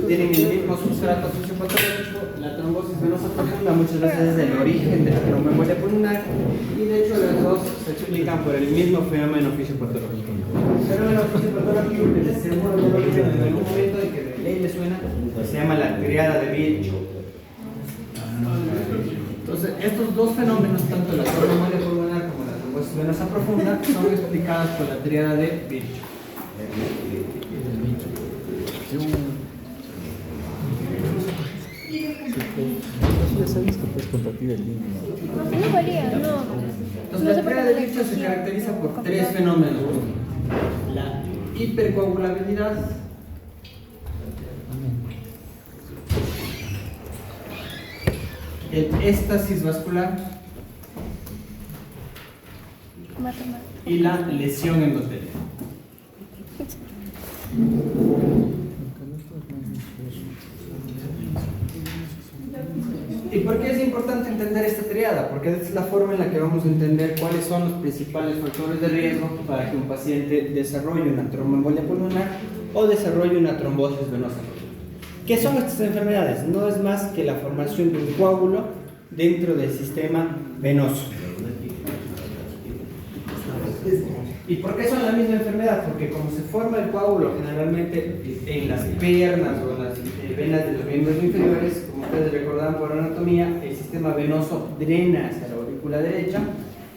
tienen el mismo sustrato sociopatológico. La trombosis venosa profunda muchas veces es el origen de la tromboembolia pulmonar y de hecho las dos se explican por el mismo fenómeno fisiopatológico. El fenómeno fisiopatológico que les seguro ya lo vieron en algún momento y que de ley les suena, se llama la triada de Virchow. Entonces, estos dos fenómenos, tanto la tromboembolia pulmonar como la trombosis venosa profunda, son explicadas por la triada de Virchow. Ya sabes que puedes compartir el link, ¿no? No varía, no. Entonces, No la sé por triada qué de no Virchow se la caracteriza por copiar. tres fenómenos. La hipercoagulabilidad, el éxtasis vascular Mata. y la lesión endotelial. ¿Y por qué es importante entender esta triada? Porque esta es la forma en la que vamos a entender cuáles son los principales factores de riesgo para que un paciente desarrolle una tromboembolia pulmonar o desarrolle una trombosis venosa profunda. ¿Qué son estas enfermedades? No es más que la formación de un coágulo dentro del sistema venoso. ¿Y por qué son la misma enfermedad? Porque como se forma el coágulo generalmente en las piernas o en las venas de los miembros inferiores, como ustedes recordarán por anatomía, el sistema venoso drena hacia la aurícula derecha,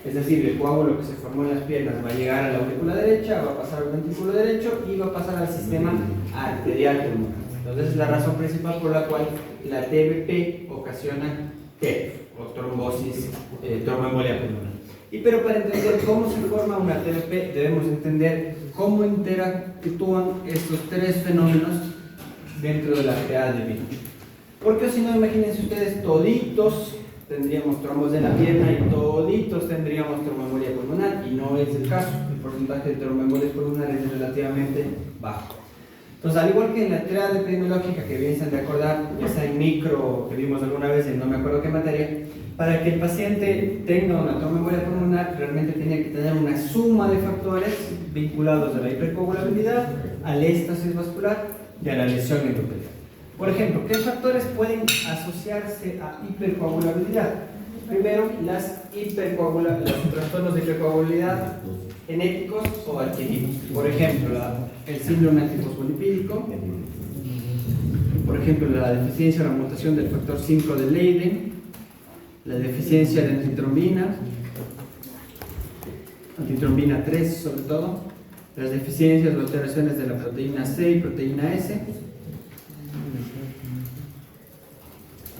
es decir, el coágulo que se formó en las piernas va a llegar a la aurícula derecha, va a pasar al ventrículo derecho y va a pasar al sistema arterial pulmonar. Entonces es la razón principal por la cual la TBP ocasiona TEP o trombosis, tromboembolia pulmonar. Pero para entender cómo se forma una TBP debemos entender cómo interactúan estos tres fenómenos dentro de la triada de Virchow. Porque si no, imagínense ustedes, toditos tendríamos trombos de la pierna y toditos tendríamos tromboembolia pulmonar, y no es el caso. El porcentaje de tromboembolia pulmonar es relativamente bajo. Entonces, al igual que en la triada epidemiológica que bien se han de acordar, ya sea en micro que vimos alguna vez en no me acuerdo qué materia, para que el paciente tenga una tromboembolia pulmonar realmente tiene que tener una suma de factores vinculados a la hipercoagulabilidad, al éxtasis vascular y a la lesión endotelial. Por ejemplo, ¿qué factores pueden asociarse a hipercoagulabilidad? Primero, los trastornos de hipercoagulabilidad genéticos o adquiridos. Por ejemplo, el síndrome antifosfolipídico, por ejemplo, la deficiencia o la mutación del factor 5 de Leiden, la deficiencia de antitrombina 3 sobre todo, las deficiencias o alteraciones de la proteína C y proteína S,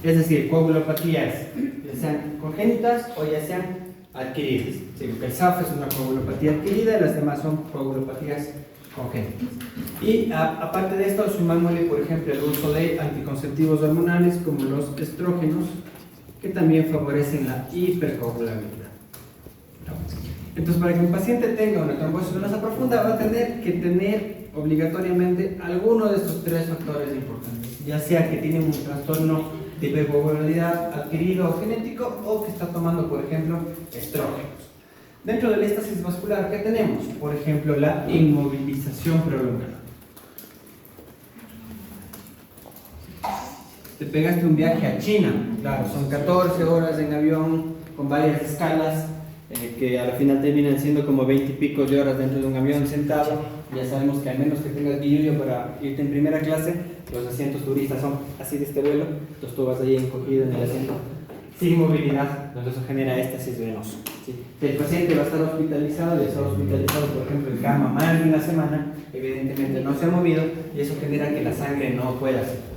es decir, coagulopatías, ya sean congénitas o ya sean adquiridas. Sí, porque el SAF es una coagulopatía adquirida y las demás son coagulopatías congénitas. Y aparte de esto, sumámosle, por ejemplo, el uso de anticonceptivos hormonales como los estrógenos, que también favorecen la hipercoagulabilidad. Entonces, para que un paciente tenga una trombosis venosa profunda, va a tener que tener obligatoriamente alguno de estos tres factores importantes, ya sea que tiene un trastorno de hipercoagulabilidad adquirido o genético, o que está tomando, por ejemplo, estrógenos. Dentro del éxtasis vascular, ¿qué tenemos? Por ejemplo, la inmovilización prolongada. Te pegaste un viaje a China, claro, son 14 horas en avión con varias escalas, que al final terminan siendo como 20 y pico de horas dentro de un avión sentado. Ya sabemos que al menos que tengas billullo para irte en primera clase, los asientos turistas son así de este vuelo, entonces tú vas ahí encogido en el asiento sin movilidad, entonces eso genera éxtasis venoso. ¿Sí? Si el paciente va a estar hospitalizado y está hospitalizado, por ejemplo, en cama más de una semana, evidentemente no se ha movido y eso genera que la sangre no pueda circular.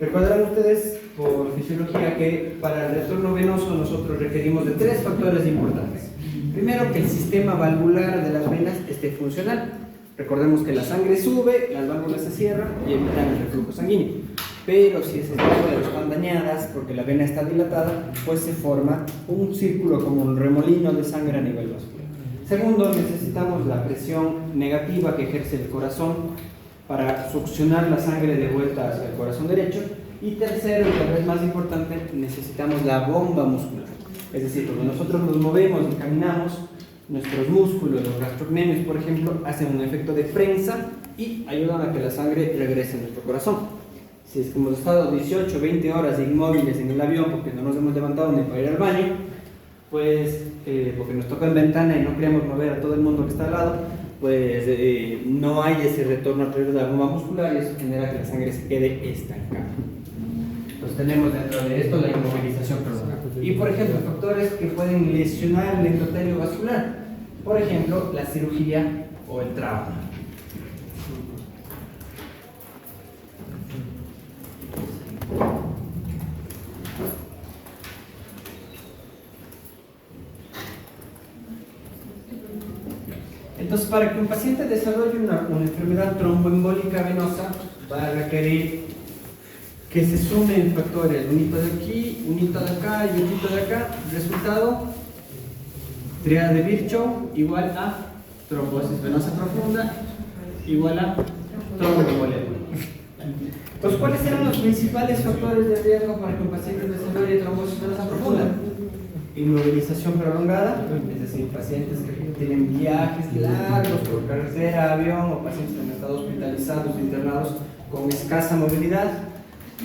Recordarán ustedes por fisiología que para el retorno venoso nosotros requerimos de tres factores importantes. Primero, que el sistema valvular de las venas esté funcional. Recordemos que la sangre sube, las válvulas se cierran y evitan el reflujo sanguíneo. Pero si esas válvulas están dañadas porque la vena está dilatada, pues se forma un círculo como un remolino de sangre a nivel vascular. Segundo, necesitamos la presión negativa que ejerce el corazón para succionar la sangre de vuelta hacia el corazón derecho. Y tercero, y tal vez más importante, necesitamos la bomba muscular. Es decir, cuando nosotros nos movemos y caminamos, nuestros músculos, los gastrocnemios, por ejemplo, hacen un efecto de prensa y ayudan a que la sangre regrese a nuestro corazón. Si es que hemos estado 18, 20 horas inmóviles en el avión porque no nos hemos levantado ni para ir al baño, pues porque nos toca en ventana y no queremos mover a todo el mundo que está al lado, pues no hay ese retorno a través de la bomba muscular y eso genera que la sangre se quede estancada. Entonces tenemos dentro de esto la inmovilización prolongada. Y por ejemplo, factores que pueden lesionar el endotelio vascular. Por ejemplo, la cirugía o el trauma. Entonces, para que un paciente desarrolle una enfermedad tromboembólica venosa, va a requerir que se sumen factores, un hito de aquí, un hito de acá y un hito de acá. Resultado, tríada de Virchow igual a trombosis venosa profunda igual a tromboembolia. Entonces, ¿cuáles eran los principales factores de riesgo para que un paciente desarrolle trombosis venosa profunda? Inmovilización prolongada, es decir, pacientes que tienen viajes largos por carretera, avión, o pacientes que han estado hospitalizados, internados con escasa movilidad,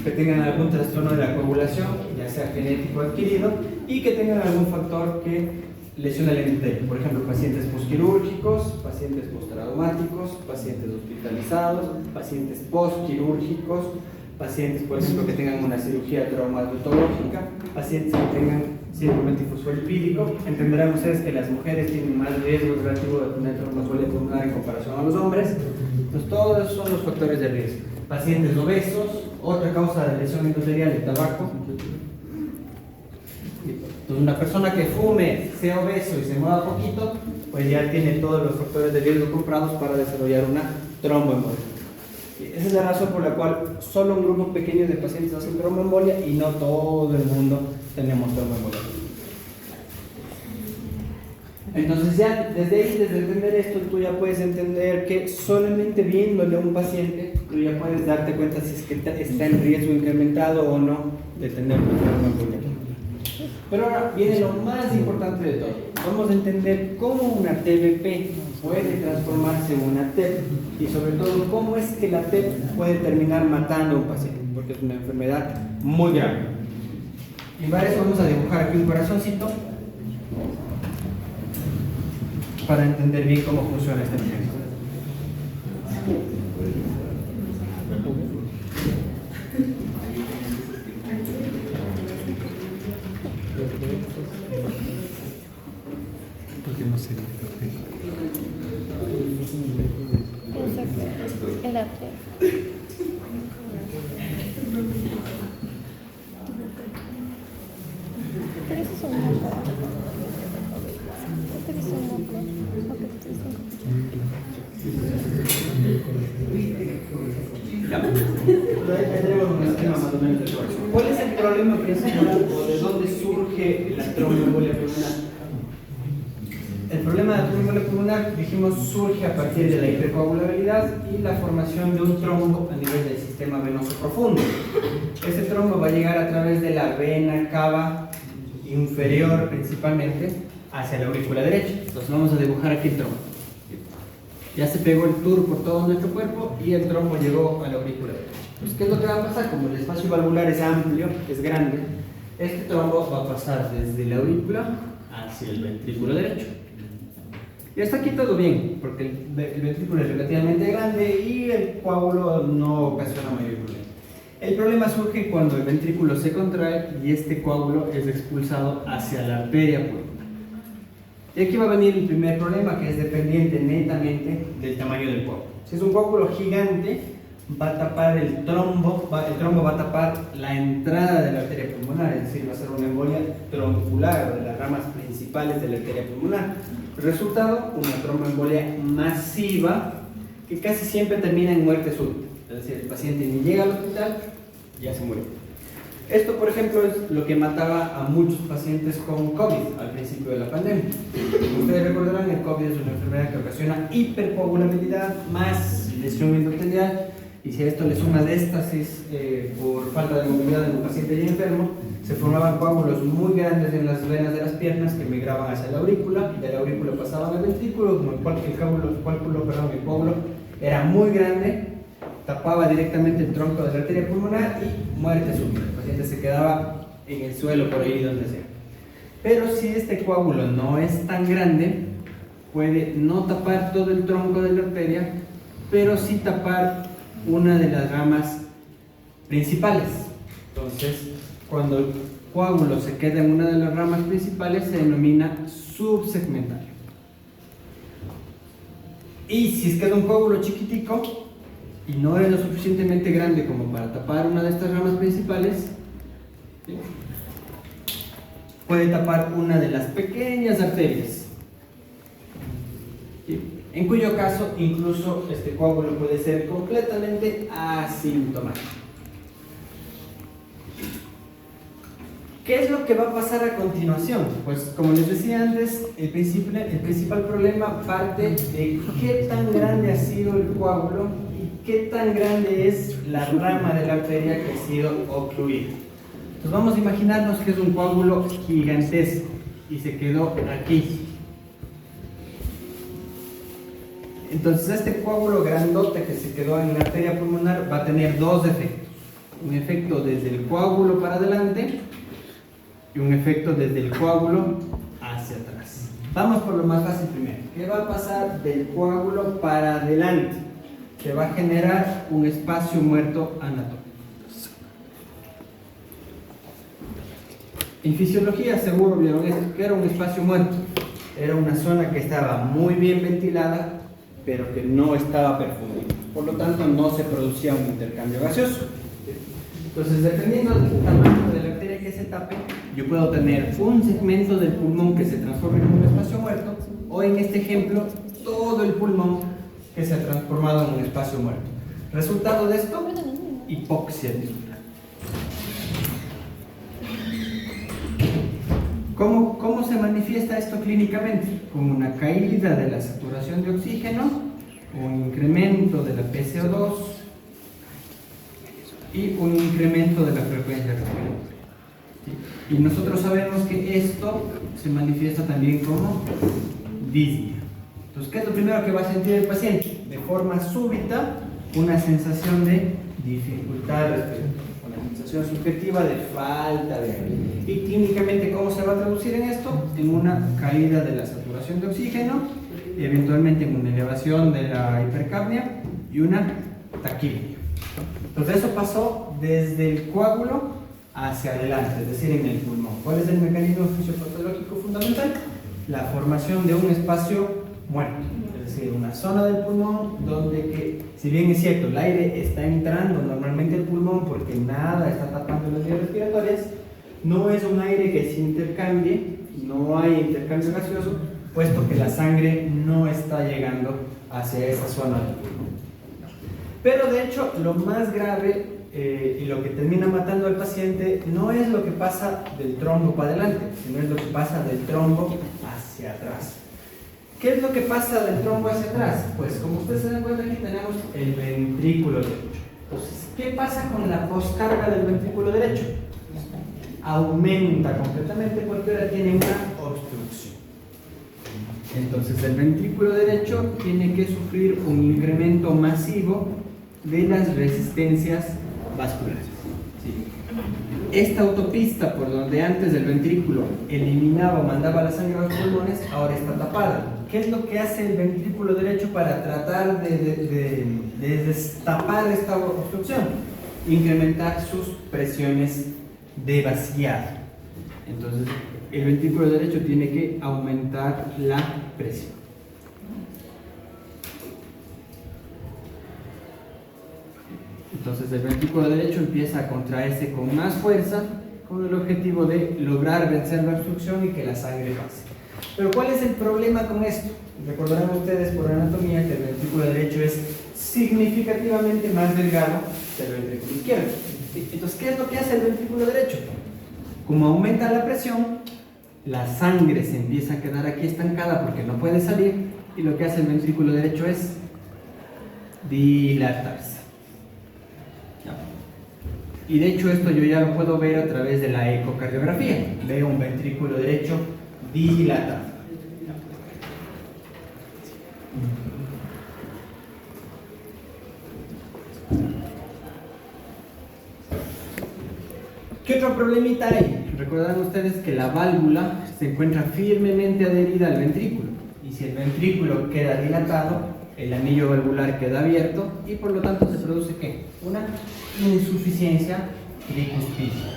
que tengan algún trastorno de la coagulación, ya sea genético o adquirido, y que tengan algún factor que lesiona el endotelio. Por ejemplo, pacientes postquirúrgicos, pacientes postraumáticos, pacientes hospitalizados, pacientes postquirúrgicos, pacientes, por ejemplo, que tengan una cirugía traumatológica, pacientes que tengan síndrome tifosfolipídico. Entenderán ustedes que las mujeres tienen más riesgo relativo de tener tromboembolia pulmonar en comparación a los hombres. Entonces, todos esos son los factores de riesgo. Pacientes obesos, otra causa de lesión endotelial, el tabaco. Entonces, una persona que fume, sea obeso y se mueva poquito, pues ya tiene todos los factores de riesgo comprados para desarrollar una tromboembolia. Esa es la razón por la cual solo un grupo pequeño de pacientes hacen tromboembolia y no todo el mundo tenemos tromboembolia. Entonces ya desde ahí, desde entender esto, tú ya puedes entender que solamente viéndole a un paciente, tú ya puedes darte cuenta si es que está en riesgo incrementado o no de tener una tromboembolia. Pero ahora viene lo más importante de todo. Vamos a entender cómo una TBP puede transformarse en una TEP y sobre todo cómo es que la TEP puede terminar matando a un paciente, porque es una enfermedad muy grave. Y para eso vamos a dibujar aquí un corazoncito para entender bien cómo funciona este mecanismo. El atrio. Pero eso es un moco. Este es un moco. Ahí tenemos un esquema más o menos del corazón. ¿Cuál es el problema principal o de dónde surge la tromboembolia pulmonar? El problema de la tromboembolia pulmonar, dijimos, surge a partir de la hipercoagulabilidad y la formación de un trombo a nivel del sistema venoso profundo. Ese trombo va a llegar a través de la vena cava inferior principalmente hacia la aurícula derecha. Entonces vamos a dibujar aquí el trombo. Ya se pegó el tour por todo nuestro cuerpo y el trombo llegó a la aurícula derecha. Pues, ¿qué es lo que va a pasar? Como el espacio valvular es amplio, es grande, este trombo va a pasar desde la aurícula hacia el ventrículo derecho. Y hasta aquí todo bien, porque el ventrículo es relativamente grande y el coágulo no ocasiona mayor problema. El problema surge cuando el ventrículo se contrae y este coágulo es expulsado hacia la arteria pulmonar. Y aquí va a venir el primer problema, que es dependiente netamente del tamaño del coágulo. Si es un coágulo gigante, va a tapar el trombo va a tapar la entrada de la arteria pulmonar, es decir, va a ser una embolia trombocular o de las ramas principales de la arteria pulmonar. Resultado, una tromboembolia masiva que casi siempre termina en muerte súbita. Es decir, el paciente ni llega al hospital, ya se muere. Esto, por ejemplo, es lo que mataba a muchos pacientes con COVID al principio de la pandemia. Como ustedes recordarán, el COVID es una enfermedad que ocasiona hipercoagulabilidad más lesión endotelial y si a esto le suma éstasis por falta de movilidad en un paciente ya enfermo, se formaban coágulos muy grandes en las venas de las piernas que migraban hacia la aurícula, y de la aurícula pasaban al ventrículo, como el coágulo era muy grande, tapaba directamente el tronco de la arteria pulmonar y muerte súbita. El paciente se quedaba en el suelo, por ahí donde sea. Pero si este coágulo no es tan grande, puede no tapar todo el tronco de la arteria, pero sí tapar una de las ramas principales. Entonces, cuando el coágulo se queda en una de las ramas principales, se denomina subsegmentario. Y si es que es un coágulo chiquitico y no es lo suficientemente grande como para tapar una de estas ramas principales, ¿sí?, puede tapar una de las pequeñas arterias, ¿sí?, en cuyo caso incluso este coágulo puede ser completamente asintomático. ¿Qué es lo que va a pasar a continuación? Pues como les decía antes, el principal problema parte de qué tan grande ha sido el coágulo y qué tan grande es la rama de la arteria que ha sido ocluida. Entonces vamos a imaginarnos que es un coágulo gigantesco y se quedó aquí. Entonces este coágulo grandote que se quedó en la arteria pulmonar va a tener dos efectos. Un efecto desde el coágulo para adelante y un efecto desde el coágulo hacia atrás. Vamos por lo más fácil primero. ¿Qué va a pasar del coágulo para adelante? Se va a generar un espacio muerto anatómico. En fisiología seguro vieron esto, que era un espacio muerto. Era una zona que estaba muy bien ventilada, pero que no estaba perfumada. Por lo tanto, no se producía un intercambio gaseoso. Entonces, dependiendo del tamaño de la arteria que se tape, yo puedo tener un segmento del pulmón que se transforme en un espacio muerto, o en este ejemplo, todo el pulmón que se ha transformado en un espacio muerto. Resultado de esto, hipoxia tisular. ¿Cómo se manifiesta esto clínicamente? Con una caída de la saturación de oxígeno, un incremento de la PCO2 y un incremento de la frecuencia respiratoria. ¿Sí? Y nosotros sabemos que esto se manifiesta también como disnea. Entonces, ¿qué es lo primero que va a sentir el paciente? De forma súbita, una sensación de dificultad respiratoria, una sensación subjetiva de falta de aire. Y clínicamente, ¿cómo se va a traducir en esto? En una caída de la saturación de oxígeno, eventualmente en una elevación de la hipercapnia y una taquicardia. Entonces eso pasó desde el coágulo hacia adelante, es decir, en el pulmón. ¿Cuál es el mecanismo fisiopatológico fundamental? La formación de un espacio muerto, es decir, una zona del pulmón donde que, si bien es cierto, el aire está entrando normalmente al pulmón porque nada está tapando las vías respiratorias, no es un aire que se intercambie, no hay intercambio gaseoso, puesto que la sangre no está llegando hacia esa zona del pulmón. Pero de hecho, lo más grave y lo que termina matando al paciente no es lo que pasa del trombo para adelante, sino es lo que pasa del trombo hacia atrás. ¿Qué es lo que pasa del trombo hacia atrás? Pues como ustedes se dan cuenta, aquí tenemos el ventrículo derecho. Entonces, ¿qué pasa con la poscarga del ventrículo derecho? Aumenta completamente porque ahora tiene una obstrucción. Entonces el ventrículo derecho tiene que sufrir un incremento masivo de las resistencias vasculares. ¿Sí? Esta autopista por donde antes el ventrículo eliminaba o mandaba la sangre a los pulmones, ahora está tapada. ¿Qué es lo que hace el ventrículo derecho para tratar de destapar esta obstrucción? Incrementar sus presiones de vaciado. Entonces el ventrículo derecho tiene que aumentar la presión. Entonces el ventrículo derecho empieza a contraerse con más fuerza con el objetivo de lograr vencer la obstrucción y que la sangre pase. Pero ¿cuál es el problema con esto? Recordarán ustedes por anatomía que el ventrículo derecho es significativamente más delgado que el ventrículo izquierdo. Entonces, ¿qué es lo que hace el ventrículo derecho? Como aumenta la presión, la sangre se empieza a quedar aquí estancada porque no puede salir, y lo que hace el ventrículo derecho es dilatarse. Y de hecho esto yo ya lo puedo ver a través de la ecocardiografía. Veo un ventrículo derecho dilatado. ¿Qué otro problemita hay? Recuerdan ustedes que la válvula se encuentra firmemente adherida al ventrículo. Y si el ventrículo queda dilatado, el anillo valvular queda abierto y por lo tanto se produce ¿qué? Una insuficiencia tricuspidia.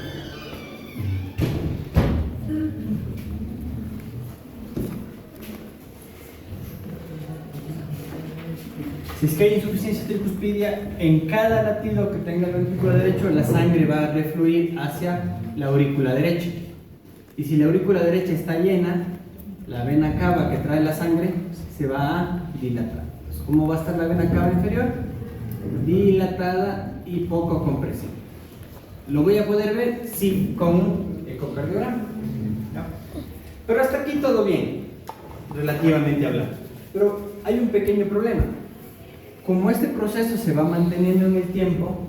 Si es que hay insuficiencia tricuspidia, en cada latido que tenga el ventrículo derecho, la sangre va a refluir hacia la aurícula derecha. Y si la aurícula derecha está llena, la vena cava que trae la sangre se va a dilatar. Entonces, ¿cómo va a estar la vena cava inferior? Dilatada y poco compresiva. ¿Lo voy a poder ver? Sí, con un ecocardiograma. ¿No? Pero hasta aquí todo bien, relativamente hablando. Pero hay un pequeño problema. Como este proceso se va manteniendo en el tiempo,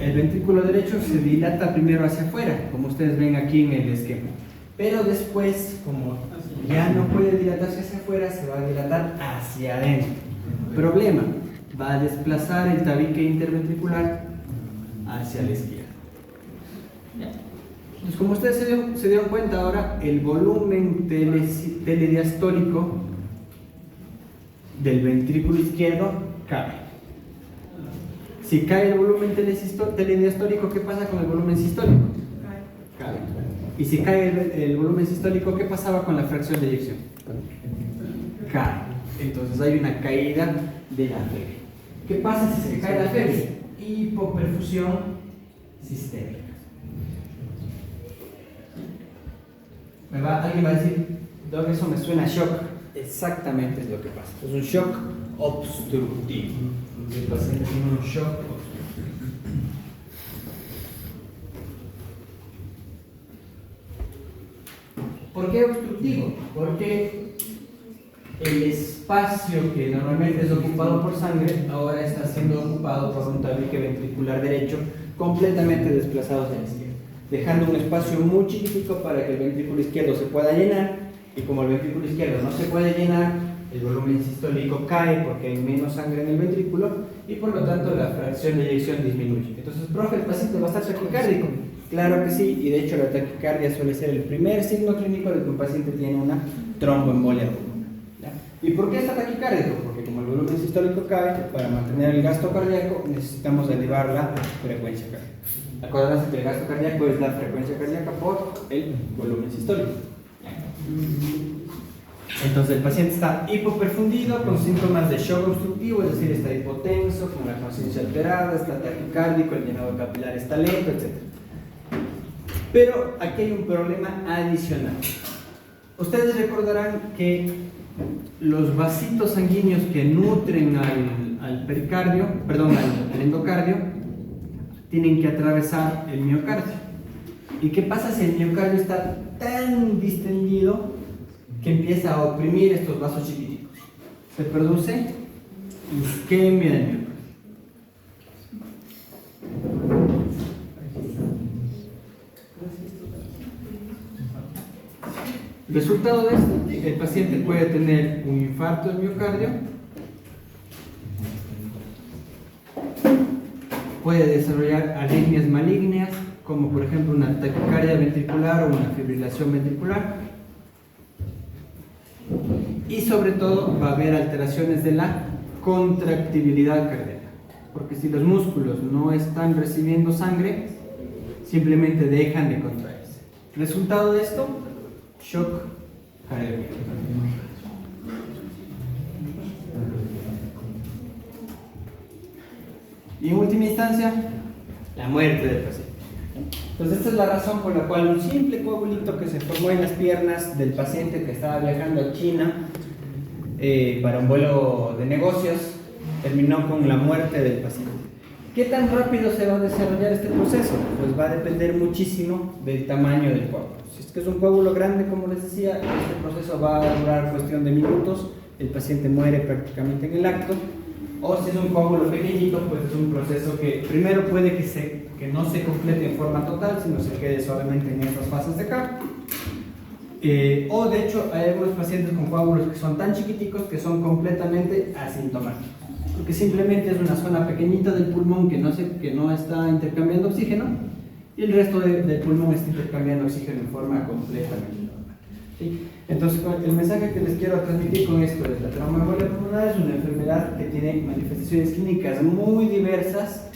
el ventrículo derecho se dilata primero hacia afuera, como ustedes ven aquí en el esquema. Pero después, como ya no puede dilatarse hacia afuera, se va a dilatar hacia adentro. Problema, va a desplazar el tabique interventricular hacia la izquierda. Entonces, como ustedes se dieron cuenta ahora, el volumen telediastólico del ventrículo izquierdo cae. Si cae el volumen telediastólico, ¿qué pasa con el volumen sistólico? Cae. Y si cae el volumen sistólico, ¿qué pasaba con la fracción de eyección? Cae. Entonces hay una caída de la febre. ¿Qué pasa si se cae la febre? Hipoperfusión sistémica. Alguien va a decir, Doc, eso me suena a shock. Exactamente es lo que pasa. Es un shock obstructivo. El paciente tiene un shock obstructivo. ¿Por qué obstructivo? Porque el espacio que normalmente es ocupado por sangre ahora está siendo ocupado por un tabique ventricular derecho completamente desplazado hacia la izquierda, dejando un espacio muy chiquitico para que el ventrículo izquierdo se pueda llenar. Y como el ventrículo izquierdo no se puede llenar, el volumen sistólico cae porque hay menos sangre en el ventrículo y por lo tanto la fracción de eyección disminuye. Entonces, profe, ¿el paciente va a estar taquicárdico? Claro que sí, y de hecho la taquicardia suele ser el primer signo clínico de que un paciente tiene una tromboembolia pulmonar. ¿Y por qué está taquicárdico? Porque como el volumen sistólico cae, para mantener el gasto cardíaco necesitamos elevar la frecuencia cardíaca. Acordarse que el gasto cardíaco es la frecuencia cardíaca por el volumen sistólico. Entonces el paciente está hipoperfundido con síntomas de shock obstructivo, es decir, está hipotenso, con la conciencia alterada, está taquicárdico, el llenado capilar está lento, etc. Pero aquí hay un problema adicional. Ustedes recordarán que los vasitos sanguíneos que nutren al pericardio, perdón, al endocardio, tienen que atravesar el miocardio. ¿Y qué pasa si el miocardio está tan distendido que empieza a oprimir estos vasos chiquiticos? Se produce isquemia del miocardio. Resultado de esto, el paciente puede tener un infarto del miocardio, puede desarrollar arritmias malignas, como por ejemplo una taquicardia ventricular o una fibrilación ventricular, y sobre todo va a haber alteraciones de la contractibilidad cardíaca, porque si los músculos no están recibiendo sangre, simplemente dejan de contraerse. Resultado de esto, shock cardíaco. Y en última instancia, la muerte del paciente. Entonces esta es la razón por la cual un simple coagulito que se formó en las piernas del paciente que estaba viajando a China para un vuelo de negocios terminó con la muerte del paciente. ¿Qué tan rápido se va a desarrollar este proceso? Pues va a depender muchísimo del tamaño del coágulo. Si es que es un coágulo grande, como les decía, este proceso va a durar cuestión de minutos, el paciente muere prácticamente en el acto. O si es un coágulo pequeñito, pues es un proceso que primero puede que no se complete en forma total, sino se quede solamente en estas fases de acá. O de hecho hay algunos pacientes con coágulos que son tan chiquiticos que son completamente asintomáticos, porque simplemente es una zona pequeñita del pulmón que no está intercambiando oxígeno y el resto del pulmón está intercambiando oxígeno en forma completamente normal, ¿sí? Entonces el mensaje que les quiero transmitir con esto es: la tromboembolia pulmonar es una enfermedad que tiene manifestaciones clínicas muy diversas,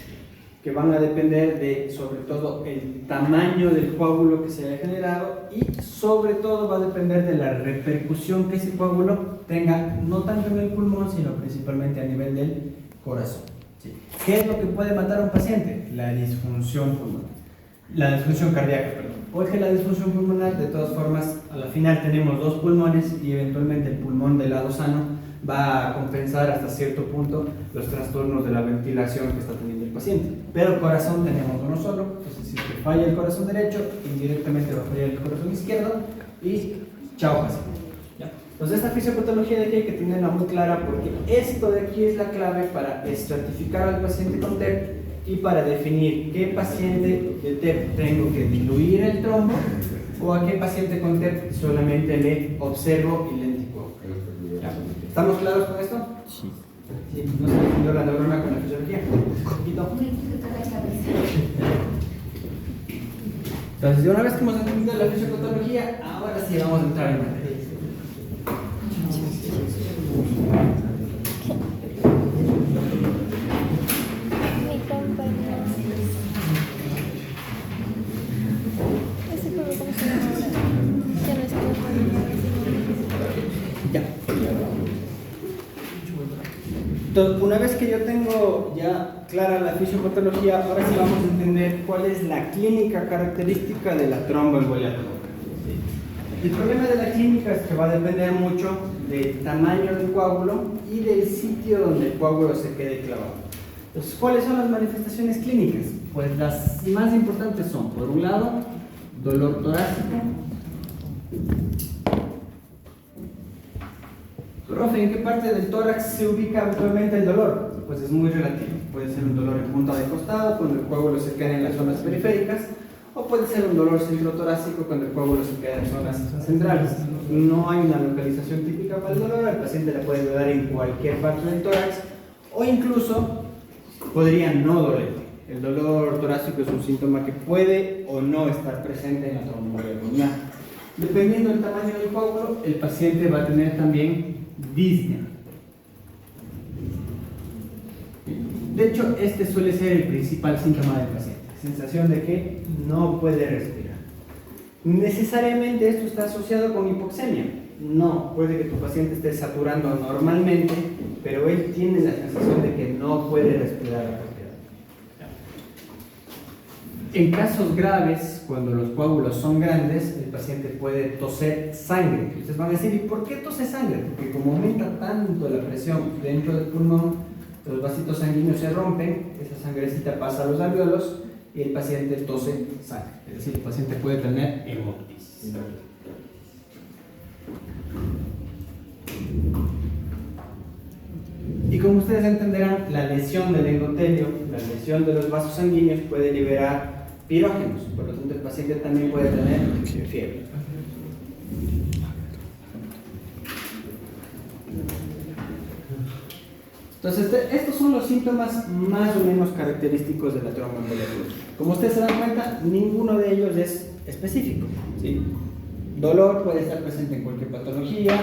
que van a depender de, sobre todo, el tamaño del coágulo que se haya generado, y sobre todo va a depender de la repercusión que ese coágulo tenga, no tanto en el pulmón, sino principalmente a nivel del corazón, ¿sí? ¿Qué es lo que puede matar a un paciente? La disfunción pulmonar, la disfunción cardíaca, perdón. Porque la disfunción pulmonar, de todas formas, a la final tenemos dos pulmones y eventualmente el pulmón del lado sano va a compensar hasta cierto punto los trastornos de la ventilación que está teniendo el paciente. Pero el corazón tenemos uno solo, entonces si te falla el corazón derecho, indirectamente va a fallar el corazón izquierdo y chao paciente. ¿Ya? Entonces esta fisiopatología de aquí hay que tenerla muy clara, porque esto de aquí es la clave para estratificar al paciente con TEP y para definir qué paciente de TEP tengo que diluir el trombo o a qué paciente con TEP solamente le observo y le anticuerpo. ¿Estamos claros con esto? Sí. Sí, no se definió la neurona con la fisiología. Entonces, de una vez que hemos entendido la fisiopatología, ahora sí vamos a entrar en materia. Mi compañero. Ese juego, ¿cómo se llama ahora? Ya no es Ya. Entonces, una vez que yo tengo ya clara la fisiopatología, ahora sí vamos a entender cuál es la clínica característica de la tromboembolia pulmonar. El problema de la clínica es que va a depender mucho del tamaño del coágulo y del sitio donde el coágulo se quede clavado. Entonces, ¿cuáles son las manifestaciones clínicas? Pues las más importantes son, por un lado, dolor torácico. Profe, ¿en qué parte del tórax se ubica habitualmente el dolor? Pues es muy relativo. Puede ser un dolor en punta de costado, cuando el coágulo se queda en las zonas periféricas, o puede ser un dolor centrotorácico cuando el coágulo se queda en zonas centrales. No hay una localización típica para el dolor, al paciente le puede doler en cualquier parte del tórax, o incluso podría no doler. El dolor torácico es un síntoma que puede o no estar presente en la tromboembolia pulmonar. Dependiendo del tamaño del coágulo, el paciente va a tener también disnea. De hecho, este suele ser el principal síntoma del paciente, sensación de que no puede respirar. ¿Necesariamente esto está asociado con hipoxemia? No, puede que tu paciente esté saturando normalmente, pero él tiene la sensación de que no puede respirar apropiadamente. En casos graves, cuando los coágulos son grandes, el paciente puede toser sangre. Ustedes van a decir, ¿y por qué tose sangre? Porque como aumenta tanto la presión dentro del pulmón, los vasitos sanguíneos se rompen, esa sangrecita pasa a los alvéolos y el paciente tose sangre. Es decir, el paciente puede tener hemoptisis. Y como ustedes entenderán, la lesión del endotelio, la lesión de los vasos sanguíneos puede liberar pirógenos, por lo tanto el paciente también puede tener fiebre. Entonces, estos son los síntomas más o menos característicos de la tromboembolia pulmonar. Como ustedes se dan cuenta, ninguno de ellos es específico, ¿sí? Dolor puede estar presente en cualquier patología,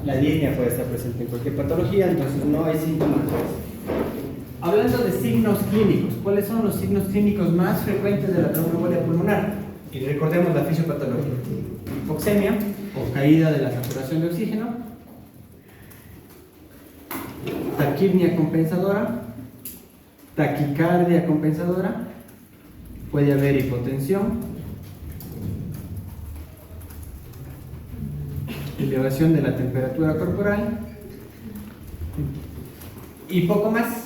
la disnea puede estar presente en cualquier patología, entonces no hay síntomas. Hablando de signos clínicos, ¿cuáles son los signos clínicos más frecuentes de la tromboembolia pulmonar? Y recordemos la fisiopatología: hipoxemia o caída de la saturación de oxígeno, taquipnea compensadora, taquicardia compensadora, puede haber hipotensión, elevación de la temperatura corporal y poco más.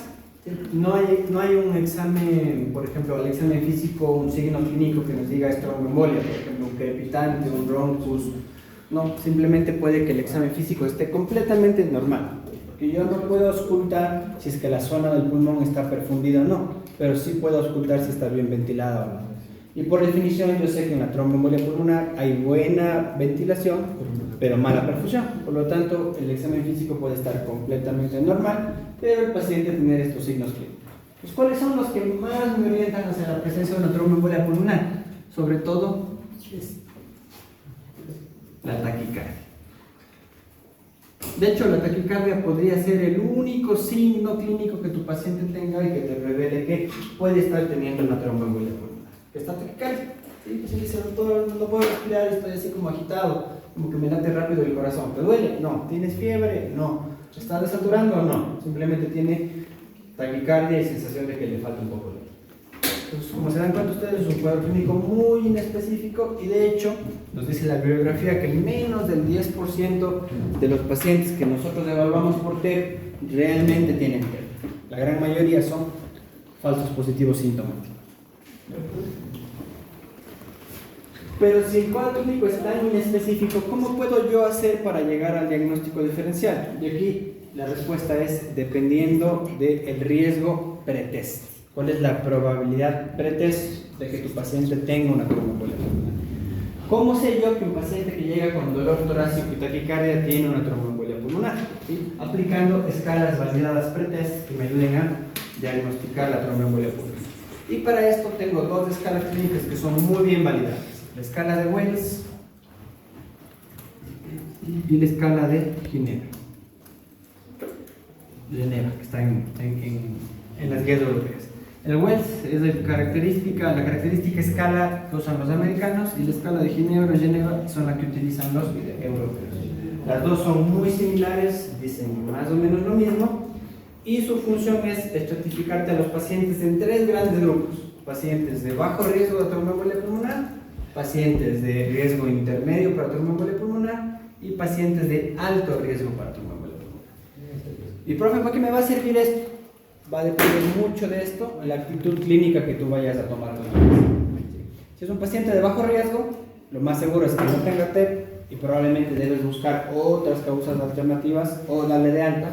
No hay un examen, por ejemplo, al examen físico, un signo clínico que nos diga es tromboembolia, por ejemplo, un crepitante, un bronchus. No, simplemente puede que el examen físico esté completamente normal. porque yo no puedo auscultar si es que la zona del pulmón está perfundida o no, pero sí puedo auscultar si está bien ventilada o no. Y por definición yo sé que en la tromboembolia pulmonar hay buena ventilación, pero mala perfusión. Por lo tanto, el examen físico puede estar completamente normal, pero el paciente tener estos signos clínicos. Pues, ¿cuáles son los que más me orientan hacia la presencia de una tromboembolia pulmonar? Sobre todo, es la taquicardia. De hecho, la taquicardia podría ser el único signo clínico que tu paciente tenga y que te revele que puede estar teniendo una tromboembolia pulmonar. Que está taquicardia. Sí, pues dice, doctor, no puedo respirar, estoy así como agitado, como que me late rápido el corazón. ¿Te duele? No. ¿Tienes fiebre? No. ¿Está desaturando? No. Simplemente tiene taquicardia y sensación de que le falta un poco de aire. Entonces, como se dan cuenta ustedes, es un cuadro clínico muy inespecífico y de hecho nos dice la bibliografía que menos del 10% de los pacientes que nosotros evaluamos por TEP realmente tienen TEP. La gran mayoría son falsos positivos sintomáticos. Pero si el cuadro clínico es tan inespecífico, ¿cómo puedo yo hacer para llegar al diagnóstico diferencial? Y aquí la respuesta es dependiendo del riesgo pretest. ¿Cuál es la probabilidad pretest de que tu paciente tenga una tromboembolia pulmonar? ¿Cómo sé yo que un paciente que llega con dolor torácico y taquicardia tiene una tromboembolia pulmonar? ¿Sí? Aplicando escalas validadas pretest que me ayuden a diagnosticar la tromboembolia pulmonar. Y para esto tengo dos escalas clínicas que son muy bien validadas. La escala de Wells y la escala de Ginebra. Que está en las guías europeas. El Wells es la característica escala que usan los americanos y la escala de Ginebra son la que utilizan los europeos. Las dos son muy similares, dicen más o menos lo mismo y su función es estratificarte a los pacientes en tres grandes grupos: pacientes de bajo riesgo de tromboembolia pulmonar, pacientes de riesgo intermedio para tromboembolia pulmonar y pacientes de alto riesgo para tromboembolia pulmonar. Y profe, ¿para qué me va a servir esto? Va a depender mucho de esto, la actitud clínica que tú vayas a tomar con el paciente. Si es un paciente de bajo riesgo, lo más seguro es que no tenga TEP y probablemente debes buscar otras causas alternativas o darle de alta.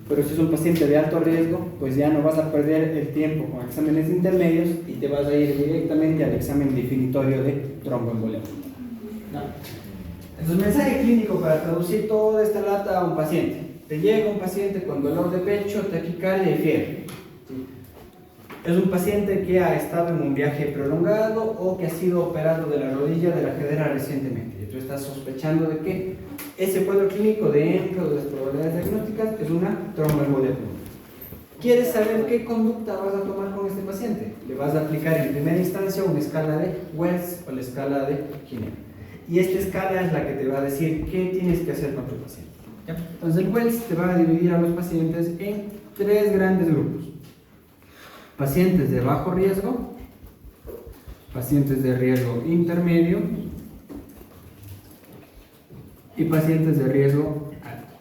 Pero si es un paciente de alto riesgo, pues ya no vas a perder el tiempo con exámenes intermedios y te vas a ir directamente al examen definitorio de tromboembolia pulmonar. Entonces, mensaje clínico para traducir toda esta lata a un paciente. Te llega un paciente con dolor de pecho, taquicardia y fiebre. Es un paciente que ha estado en un viaje prolongado o que ha sido operado de la rodilla de la cadera recientemente. Y tú estás sospechando de que ese cuadro clínico dentro de las probabilidades diagnósticas es una tromboembolia pulmonar. ¿Quieres saber qué conducta vas a tomar con este paciente? Le vas a aplicar en primera instancia una escala de Wells o la escala de Ginebra. Y esta escala es la que te va a decir qué tienes que hacer con tu paciente. ¿Ya? Entonces el Wells te va a dividir a los pacientes en tres grandes grupos: pacientes de bajo riesgo, pacientes de riesgo intermedio y pacientes de riesgo alto.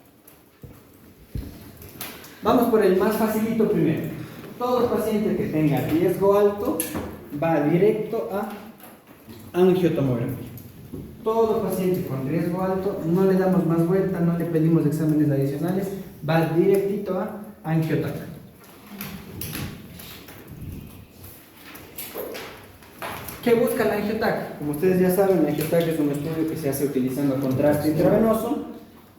Vamos por el más facilito primero. Todo paciente que tenga riesgo alto va directo a angiotomografía. Todo paciente con riesgo alto, no le damos más vuelta, no le pedimos exámenes adicionales, va directito a angiotac. ¿Qué busca la angiotac? Como ustedes ya saben, la angiotac es un estudio que se hace utilizando contraste intravenoso,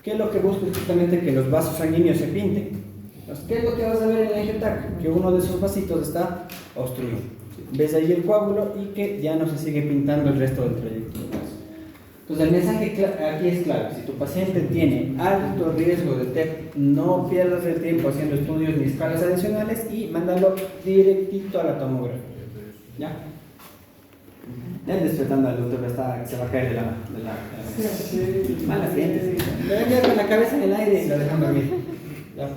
que lo que busca es justamente que los vasos sanguíneos se pinten. Entonces, ¿qué es lo que vas a ver en la angiotac? Que uno de esos vasitos está obstruido. Ves ahí el coágulo y que ya no se sigue pintando el resto del trayecto del vaso. Entonces el mensaje aquí es claro: si tu paciente tiene alto riesgo de TEP, no pierdas el tiempo haciendo estudios ni escalas adicionales y mándalo directito a la tomografía. ¿Ya? Ya despertando al doctor, se va a caer de la mala gente. Le voy a enviar con la cabeza en el aire y lo dejan dormir. ¿Ya?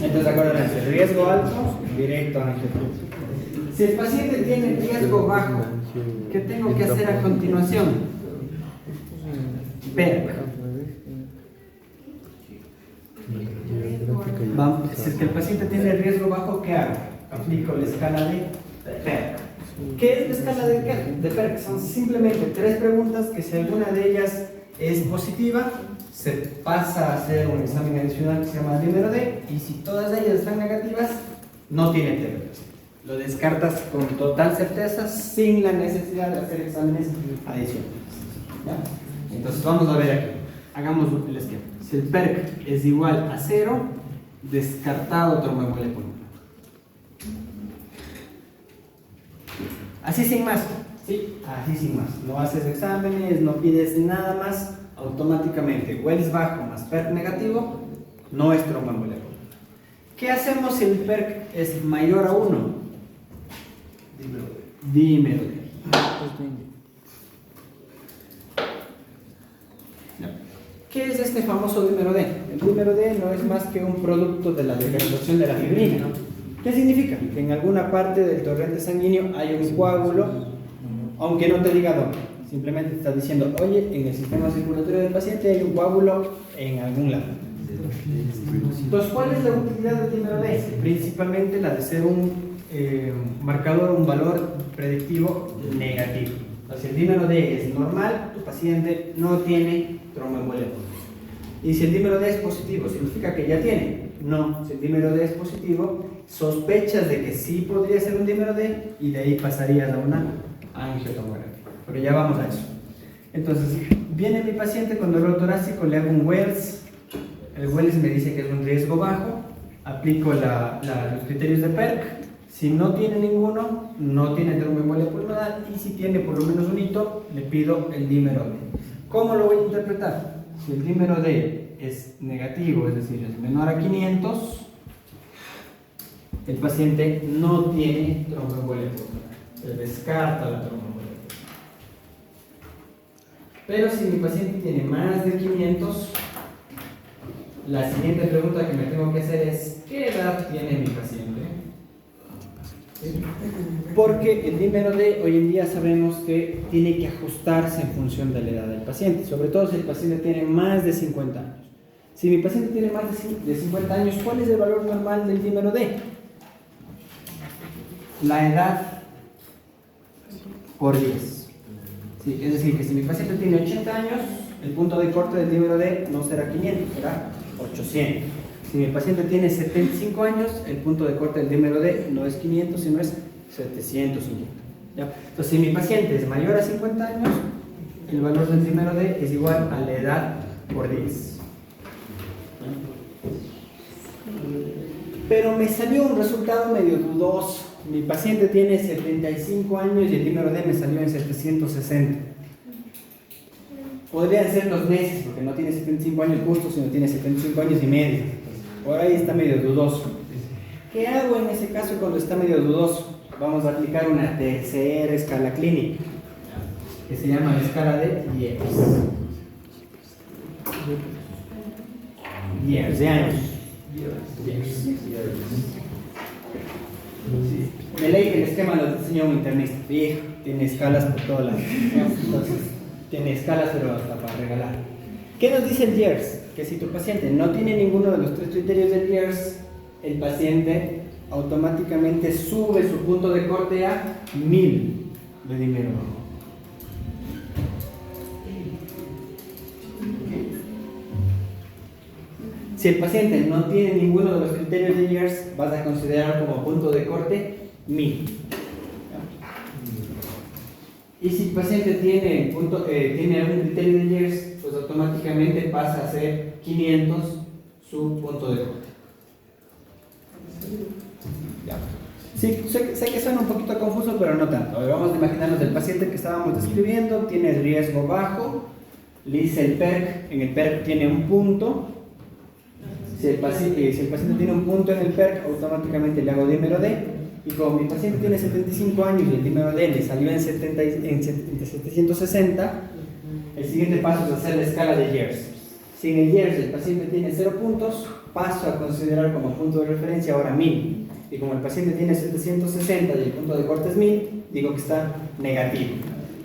Entonces acuérdense, riesgo alto, directo a angiotomía. Si el paciente tiene riesgo bajo, ¿qué tengo que hacer a continuación? PERC. Vamos, si es que el paciente tiene riesgo bajo, ¿qué hago? Aplico la escala de PERC. ¿Qué es la escala de PERC? Son simplemente tres preguntas que, si alguna de ellas es positiva, se pasa a hacer un examen adicional que se llama dímero D, y si todas ellas están negativas, no tiene TB. Lo descartas con total certeza sin la necesidad de hacer exámenes adicionales. ¿Ya? Entonces vamos a ver aquí. Hagamos el esquema. Si el PERC es igual a 0, descartado tromboembolia pulmonar. Así sin más. Sí, así sin más. No haces exámenes, no pides nada más. Automáticamente Wells bajo más PERC negativo, no es tromboembolia pulmonar. ¿Qué hacemos si el PERC es mayor a 1? Dímelo. ¿Qué es este famoso dímero D? El dímero D no es más que un producto de la degradación de la fibrina. ¿Qué significa? Que en alguna parte del torrente sanguíneo hay un coágulo, aunque no te diga dónde. Simplemente te está diciendo, oye, en el sistema circulatorio del paciente hay un coágulo en algún lado. Entonces, ¿cuál es la utilidad del dímero D? Principalmente la de ser un marcador, un valor predictivo negativo. Entonces, si el dímero D es normal, tu paciente no tiene tromboembolia pulmonar. Y si el dímero D es positivo, ¿significa que ya tiene? No, si el dímero D es positivo, sospechas de que sí podría ser un dímero D y de ahí pasarías a una angiotomografía. Pero ya vamos a eso. Entonces, viene mi paciente con dolor torácico, le hago un Wells. El Wells me dice que es un riesgo bajo, aplico los criterios de PERC. Si no tiene ninguno, no tiene tromboembolia pulmonar, y si tiene por lo menos un hito, le pido el dímero D. ¿Cómo lo voy a interpretar? Si el dímero D es negativo, es decir, es menor a 500, el paciente no tiene tromboembolia pulmonar. Se descarta la tromboembolia pulmonar. Pero si mi paciente tiene más de 500, la siguiente pregunta que me tengo que hacer es: ¿qué edad tiene mi paciente? Porque el dímero D hoy en día sabemos que tiene que ajustarse en función de la edad del paciente, sobre todo si el paciente tiene más de 50 años. Si mi paciente tiene más de 50 años, ¿cuál es el valor normal del dímero D? La edad por 10. Sí, es decir, que si mi paciente tiene 80 años, el punto de corte del dímero D no será 500, será 800. Si mi paciente tiene 75 años, el punto de corte del dímero D no es 500, sino es 750. ¿Ya? Entonces, si mi paciente es mayor a 50 años, el valor del dímero D es igual a la edad por 10. Pero me salió un resultado medio dudoso. Mi paciente tiene 75 años y el dímero D me salió en 760. Podrían ser los meses, porque no tiene 75 años justo, sino tiene 75 años y medio. Por ahí está medio dudoso. ¿Qué hago en ese caso cuando está medio dudoso? Vamos a aplicar una tercera escala clínica, que se llama la escala de Years. Years, de años. De ley que el esquema lo diseñó un internista. Viejo, tiene escalas por todo lado. Entonces, tiene escalas, pero hasta para regalar. ¿Qué nos dice el Years? Que si tu paciente no tiene ninguno de los tres criterios del Years, el paciente automáticamente sube su punto de corte a 1000 de dímero. Si el paciente no tiene ninguno de los criterios de Years, vas a considerar como punto de corte 1000. Y si el paciente tiene algún criterio de Years, pues automáticamente pasa a ser 500 su punto de corte. Sí, sé que suena un poquito confuso, pero no tanto. A ver, vamos a imaginarnos el paciente que estábamos describiendo, tiene el riesgo bajo, le hice el PERC, en el PERC tiene un punto. Si el paciente tiene un punto en el PERC, automáticamente le hago dímero D. Y como mi paciente tiene 75 años y el dímero D le salió en 760, el siguiente paso es hacer la escala de Years. Si en el Years el paciente tiene 0 puntos, paso a considerar como punto de referencia ahora 1000. Y como el paciente tiene 760 y el punto de corte es 1000, digo que está negativo.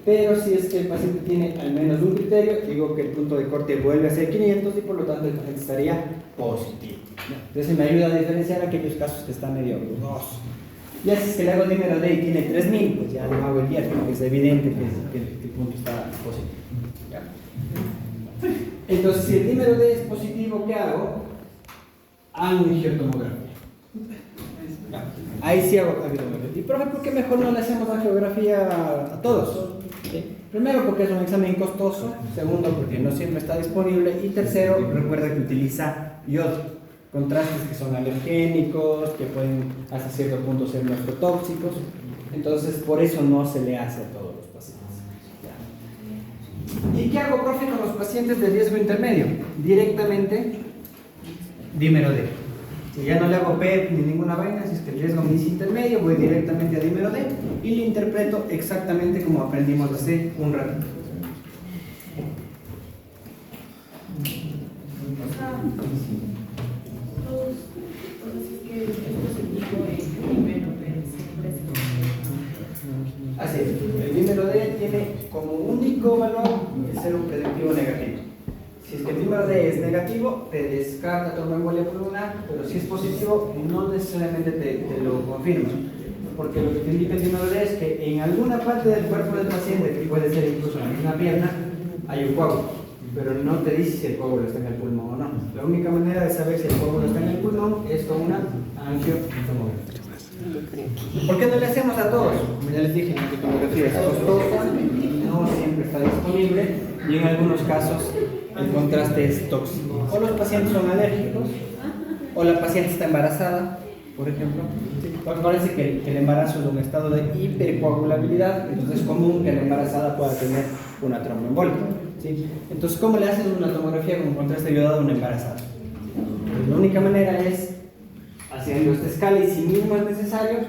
Pero si es que el paciente tiene al menos un criterio, digo que el punto de corte vuelve a ser 500 y por lo tanto el paciente estaría positivo. Entonces me ayuda a diferenciar aquellos casos que están medio dudosos. Ya si es que le hago dímero D y tiene 3000, pues ya no hago el Years, porque es evidente que el punto está positivo. ¿Ya? El Entonces, si el dímero D es positivo, ¿qué hago? Angiotomografía. Ahí sí hago angiotomografía. Y profe, ¿por qué mejor no le hacemos angiografía a todos? ¿Sí? Primero, porque es un examen costoso. Segundo, porque no siempre está disponible. Y tercero, recuerda que utiliza yodo. Contrastes que son alergénicos, que pueden hasta cierto punto ser nefrotóxicos. Entonces, por eso no se le hace a todos los pacientes. ¿Y qué hago, profe, con los pacientes de riesgo intermedio? Directamente, dímero D. Si ya no le hago PET ni ninguna vaina, si es que el riesgo me dice intermedio, voy directamente a dímero D y le interpreto exactamente como aprendimos hace un ratito. Así es, el dímero D tiene como único valor el ser un predictivo negativo. Si es que el dímero D es negativo, te descarta tromboembolia pulmonar, pero si es positivo, no necesariamente te lo confirma. Porque lo que te indica el dímero D es que en alguna parte del cuerpo del paciente, que puede ser incluso en la misma pierna, hay un coágulo, pero no te dice si el coágulo está en el pulmón o no. La única manera de saber si el coágulo está en el pulmón es con una angiotomografía. ¿Por qué no le hacemos a todos? Como ya les dije, la angiotomografía es costosa, no siempre está disponible y en algunos casos el contraste es tóxico. O los pacientes son alérgicos, o la paciente está embarazada, por ejemplo. Porque parece que el embarazo es un estado de hipercoagulabilidad, entonces es común que la embarazada pueda tener una tromboembolia. ¿Sí? Entonces, ¿cómo le haces una tomografía con contraste iodado a una embarazada? Pues la única manera es haciendo esta escala y si mismo es necesario,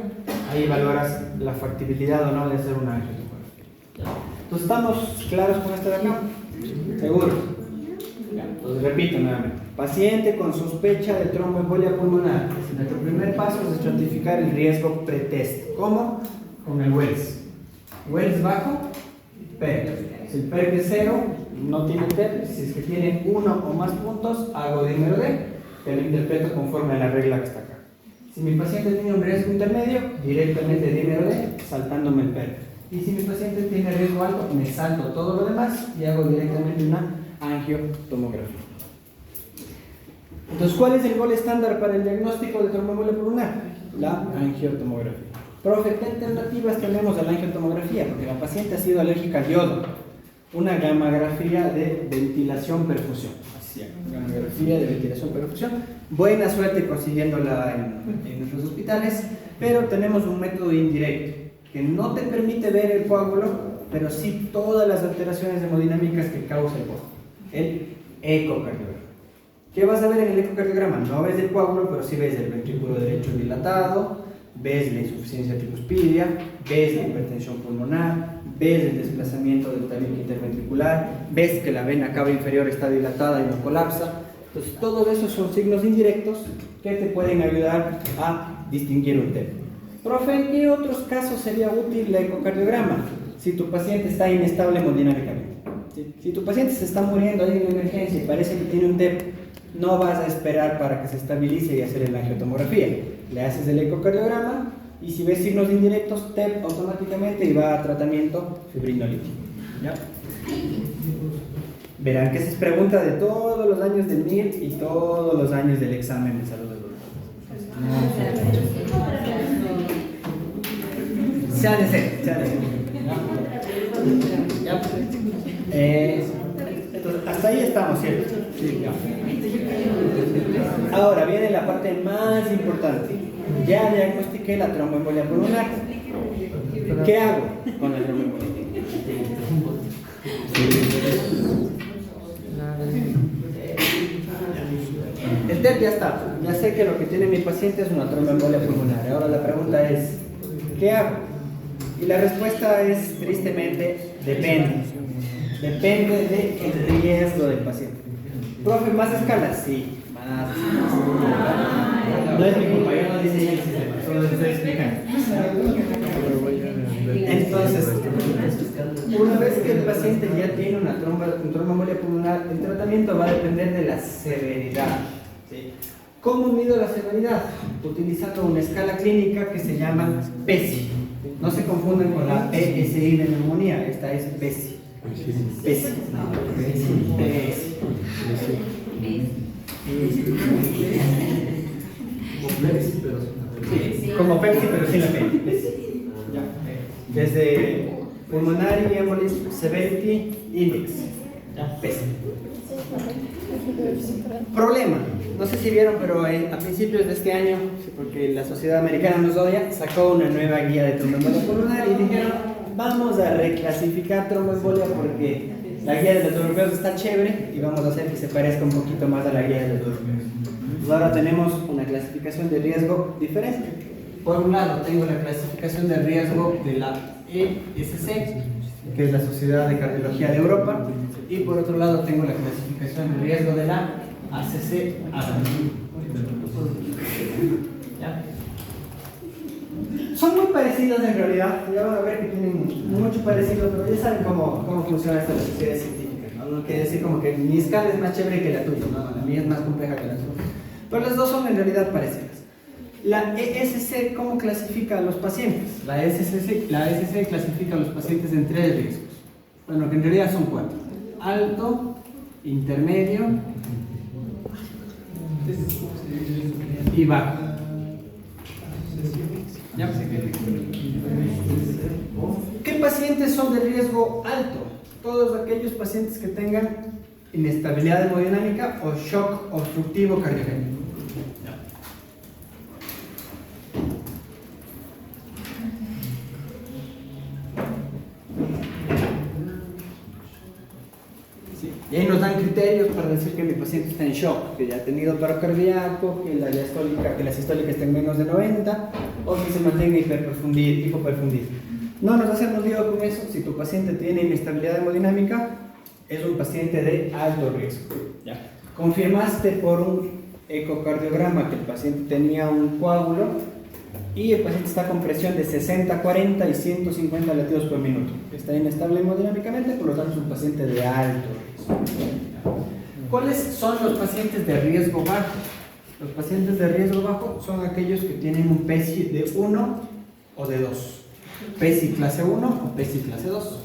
ahí valoras la factibilidad o no de hacer una angiotomografía. Entonces, ¿estamos claros con esto de acá? ¿Seguro? Entonces, repito nuevamente. Paciente con sospecha de tromboembolia pulmonar. Nuestro primer paso es estratificar el riesgo pretest. ¿Cómo? Con el Wells. Wells bajo, PERC. Si el PERC es 0, no tiene TEP. Si es que tiene 1 o más puntos, hago dímero D, que lo interpreto conforme a la regla que está acá. Si mi paciente tiene un riesgo intermedio, directamente dímero D, saltándome el PERC. Y si mi paciente tiene riesgo alto, me salto todo lo demás y hago directamente una angiotomografía. Entonces, ¿cuál es el gol estándar para el diagnóstico de tromboembolia pulmonar? La angiotomografía. Profe, ¿qué alternativas tenemos a la angiotomografía? Porque la paciente ha sido alérgica al yodo. Una gammagrafía de ventilación-perfusión. Así, gammagrafía de ventilación-perfusión. Buena suerte consiguiéndola en nuestros hospitales, pero tenemos un método indirecto que no te permite ver el coágulo, pero sí todas las alteraciones hemodinámicas que causa el coágulo. El ecocardiograma. ¿Qué vas a ver en el ecocardiograma? No ves el coágulo, pero sí ves el ventrículo derecho dilatado, ves la insuficiencia tricuspidia, ves la hipertensión pulmonar, ves el desplazamiento del tabique interventricular, ves que la vena cava inferior está dilatada y no colapsa. Entonces, todos esos son signos indirectos que te pueden ayudar a distinguir un TEP. Profe, ¿en qué otros casos sería útil el ecocardiograma? Si tu paciente está inestable hemodinámicamente. Si tu paciente se está muriendo ahí en la emergencia y parece que tiene un TEP, no vas a esperar para que se estabilice y hacer la angiotomografía. Le haces el ecocardiograma y si ves signos indirectos, TEP automáticamente y va a tratamiento fibrinolítico. ¿Ya? Verán que esa es pregunta de todos los años del NIR y todos los años del examen de salud de se ha de ser. ¿Ya? Entonces, hasta ahí estamos, ¿cierto? Sí, ya. Ahora viene la parte más importante. Ya diagnostiqué la tromboembolia pulmonar. ¿Qué hago con la tromboembolia? El TEP ya está. Ya sé que lo que tiene mi paciente es una tromboembolia pulmonar. Ahora la pregunta es, ¿qué hago? Y la respuesta es, tristemente, depende. Depende del riesgo del paciente. Profe, ¿más escalas? Sí, más escalas. No es mi culpa, yo no diseñé el sistema, solo les estoy explicando. Entonces, una vez que el paciente ya tiene una tromboembolia pulmonar, el tratamiento va a depender de la severidad. ¿Sí? ¿Cómo mido la severidad? Utilizando una escala clínica que se llama PESI. No se confunden con la PSI de neumonía, esta es PESI. PESI. Como Pepsi, pero sin la P. Ya. Desde Pulmonary Embolism Severity Index. Ya, PESI. Problema. No sé si vieron, pero a principios de este año, porque la Sociedad Americana nos odia, sacó una nueva guía de tromboembolia pulmonar y dijeron, vamos a reclasificar tromboembolia porque la guía de los europeos está chévere y vamos a hacer que se parezca un poquito más a la guía de los europeos. Pues ahora tenemos una clasificación de riesgo diferente. Por un lado tengo la clasificación de riesgo de la ESC, que es la Sociedad de Cardiología de Europa, y por otro lado tengo la clasificación de riesgo de la ACC. ¿Ya? Son muy parecidos en realidad, ya van a ver que tienen mucho parecido, pero ya saben cómo funciona esta sociedad científica, ¿no? No quiere decir como que mi escala es más chévere que la tuya, no, la mía es más compleja que la tuya, pero las dos son en realidad parecidas. La ESC, ¿cómo clasifica a los pacientes? La ESC clasifica a los pacientes en 3 riesgos, bueno, que en realidad son 4: alto, intermedio y bajo. ¿Ya? ¿Qué pacientes son de riesgo alto? Todos aquellos pacientes que tengan inestabilidad hemodinámica o shock obstructivo cardiogénico. Y ahí nos dan criterios para decir que mi paciente está en shock, que ya ha tenido paro cardíaco, que la sistólica está en menos de 90 o que se mantenga hipoperfundido. No nos hacemos lío con eso. Si tu paciente tiene inestabilidad hemodinámica, es un paciente de alto riesgo. ¿Ya? Confirmaste por un ecocardiograma que el paciente tenía un coágulo y el paciente está con presión de 60, 40 y 150 latidos por minuto. Está inestable hemodinámicamente, por lo tanto es un paciente de alto riesgo. ¿Cuáles son los pacientes de riesgo bajo? Los pacientes de riesgo bajo son aquellos que tienen un PESI de 1 o de 2. PESI clase 1 o PESI clase 2.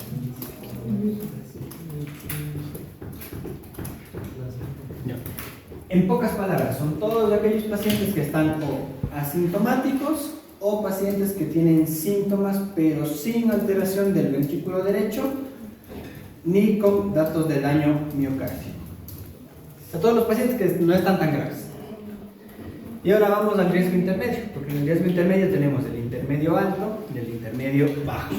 En pocas palabras, son todos aquellos pacientes que están o asintomáticos o pacientes que tienen síntomas pero sin alteración del ventrículo derecho ni con datos de daño miocárdico. A todos los pacientes que no están tan graves. Y ahora vamos al riesgo intermedio, porque en el riesgo intermedio tenemos el intermedio alto y el intermedio bajo.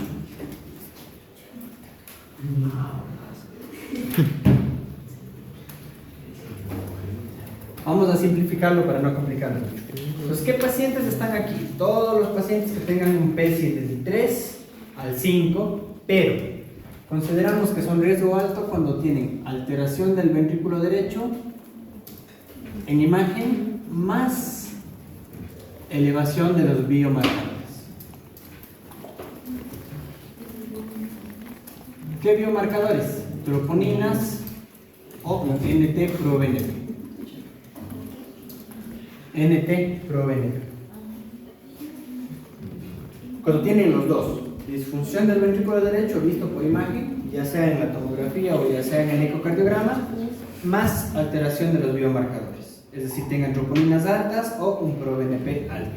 Vamos a simplificarlo para no complicarlo mucho. Entonces, ¿qué pacientes están aquí? Todos los pacientes que tengan un PESI desde 3 al 5, pero consideramos que son riesgo alto cuando tienen alteración del ventrículo derecho en imagen más elevación de los biomarcadores. ¿Qué biomarcadores? Troponinas o NT-proBNP. NT-proBNP. Cuando tienen los dos, disfunción del ventrículo derecho visto por imagen, ya sea en la tomografía o ya sea en el ecocardiograma, más alteración de los biomarcadores, es decir, tengan troponinas altas o un proBNP alto.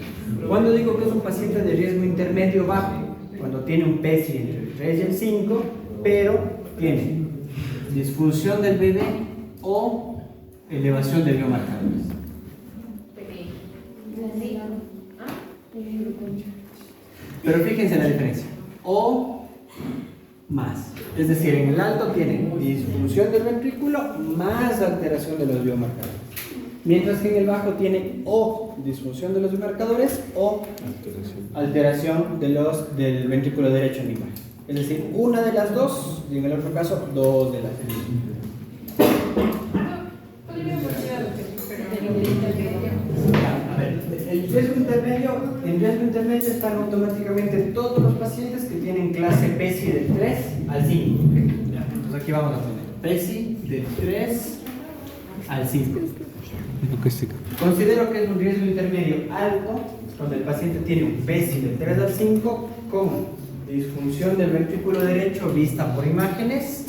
Cuando digo que es un paciente de riesgo intermedio bajo, cuando tiene un PESI entre el 3 y el 5, pero tiene disfunción del BD o elevación de biomarcadores. Pero fíjense la diferencia. O más. Es decir, en el alto tienen disfunción del ventrículo más alteración de los biomarcadores. Mientras que en el bajo tiene o disfunción de los biomarcadores o alteración del ventrículo derecho en imagen. Es decir, una de las dos y en el otro caso, dos de las dos. A ver, en riesgo intermedio están automáticamente todos los pacientes que tienen clase PESI del 3 al 5. Entonces aquí vamos a poner PESI del 3 al 5. Considero que es un riesgo intermedio alto cuando el paciente tiene un PESI del 3 al 5 con disfunción del ventrículo derecho vista por imágenes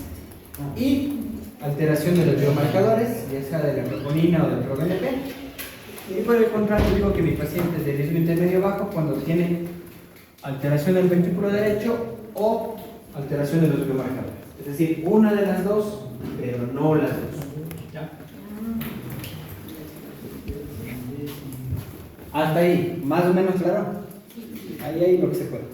Y alteración de los biomarcadores, ya sea de la troponina o del ProBNP. Y por el contrario, digo que mi paciente es de riesgo intermedio bajo cuando tiene alteración del ventrículo derecho o alteración de los biomarcadores. Es decir, una de las dos, pero no las dos. ¿Ya? Hasta ahí, más o menos claro. Ahí hay lo que se puede.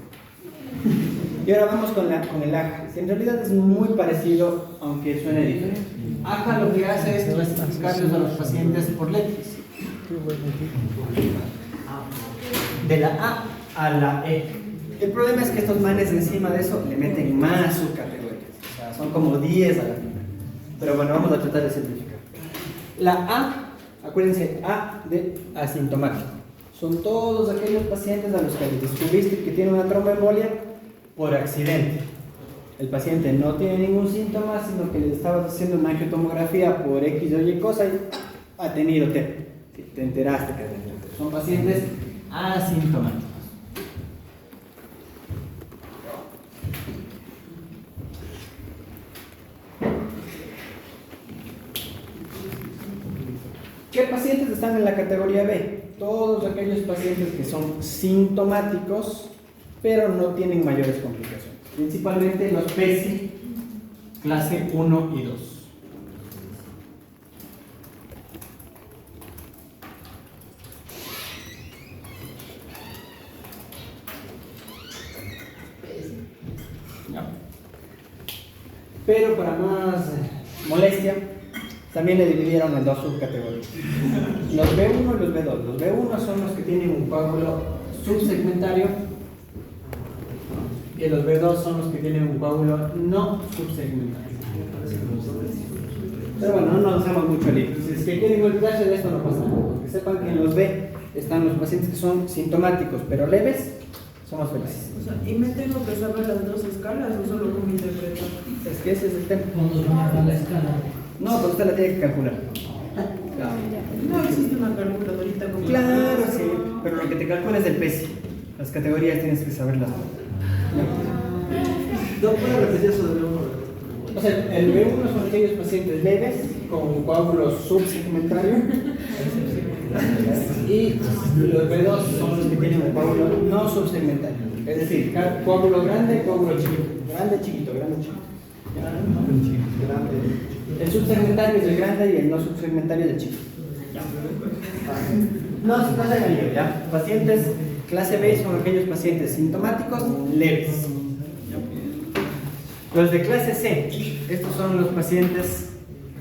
Y ahora vamos con el AJA. En realidad es muy parecido, aunque suene diferente. AJA lo que hace es clasificarlos a los pacientes por letras. De la A a la E. El problema es que estos manes encima de eso le meten más subcategorías. O sea, son como 10 a la final. Pero bueno, vamos a tratar de simplificar. La A, acuérdense, A de asintomático. Son todos aquellos pacientes a los que les descubriste que tienen una tromboembolia por accidente. El paciente no tiene ningún síntoma, sino que le estabas haciendo una angiotomografía por X o Y cosa y ha tenido TEP. Te enteraste que ha tenido TEP. Son pacientes asintomáticos. ¿Qué pacientes están en la categoría B? Todos aquellos pacientes que son sintomáticos, pero no tienen mayores complicaciones. Principalmente los PESI clase 1 y 2. ¿Ya? Pero para más molestia, también le dividieron en dos subcategorías. Los B1 y los B2. Los B1 son los que tienen un coágulo subsegmentario y los B2 son los que tienen un coágulo no subsegmentario. Pero bueno, no nos hacemos mucho lío. Si es que quieren olvidarse de esto, no pasa nada. Porque sepan que en los B están los pacientes que son sintomáticos pero leves, somos felices. O sea, ¿y me tengo que saber las dos escalas o solo como interpretar? Es que ese es el tema. ¿Cuándo van a dar la escala? No, pero usted la tiene que calcular. No existe una calculadorita como Claro, sí, pero lo que te calcula es el peso. Las categorías tienes que saberlas. ¿No puedo repetir eso de nuevo? O sea, el B1 son aquellos pacientes leves con coágulo subsegmentario y los B2 son los que tienen un coágulo no subsegmentario. Es decir, coágulo grande, coágulo chiquito. Grande, chiquito, grande, chiquito. El subsegmentario es el grande y el no subsegmentario es el chiquito. No se pasa en el ¿ya? Pacientes clase B son aquellos pacientes sintomáticos leves. Los de clase C, estos son los pacientes